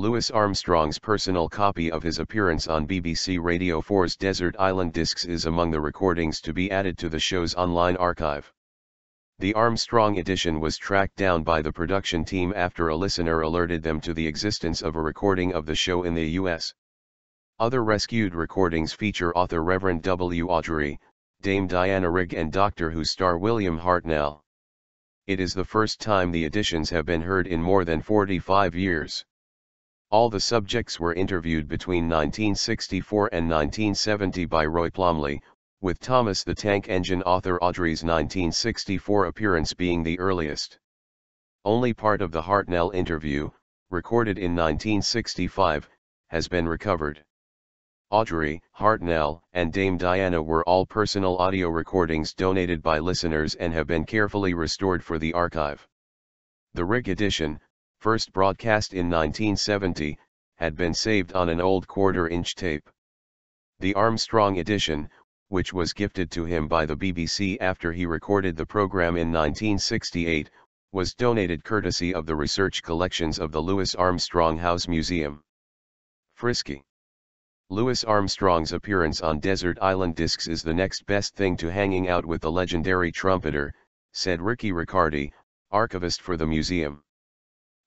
Louis Armstrong's personal copy of his appearance on BBC Radio 4's Desert Island Discs is among the recordings to be added to the show's online archive. The Armstrong edition was tracked down by the production team after a listener alerted them to the existence of a recording of the show in the US. Other rescued recordings feature author Reverend W Awdry, Dame Diana Rigg and Doctor Who star William Hartnell. It is the first time the editions have been heard in more than 45 years. All the subjects were interviewed between 1964 and 1970 by Roy Plomley, with Thomas the Tank Engine author Awdry's 1964 appearance being the earliest. Only part of the Hartnell interview, recorded in 1965, has been recovered. Awdry, Hartnell, and Dame Diana were all personal audio recordings donated by listeners and have been carefully restored for the archive. The Rigg edition, first broadcast in 1970, had been saved on an old quarter-inch tape. The Armstrong edition, which was gifted to him by the BBC after he recorded the program in 1968, was donated courtesy of the research collections of the Louis Armstrong House Museum. Frisky. Louis Armstrong's appearance on Desert Island Discs is the next best thing to hanging out with the legendary trumpeter, said Ricky Riccardi, archivist for the museum.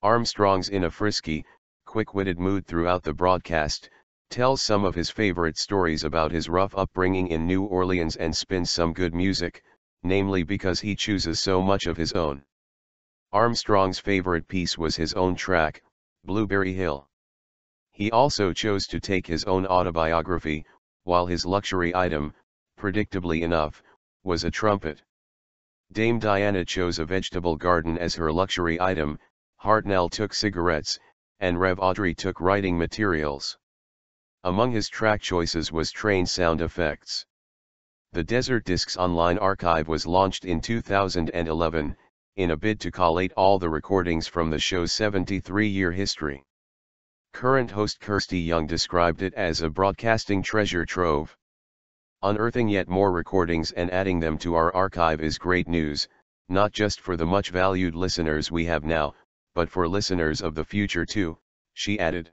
Armstrong's in a frisky, quick-witted mood throughout the broadcast, tells some of his favorite stories about his rough upbringing in New Orleans and spins some good music, namely because he chooses so much of his own. Armstrong's favorite piece was his own track, Blueberry Hill. He also chose to take his own autobiography, while his luxury item, predictably enough, was a trumpet. Dame Diana chose a vegetable garden as her luxury item, Hartnell took cigarettes, and Rev Awdry took writing materials. Among his track choices was train sound effects. The Desert Discs Online archive was launched in 2011, in a bid to collate all the recordings from the show's 73-year history. Current host Kirsty Young described it as a broadcasting treasure trove. Unearthing yet more recordings and adding them to our archive is great news, not just for the much valued listeners we have now, but for listeners of the future too, she added.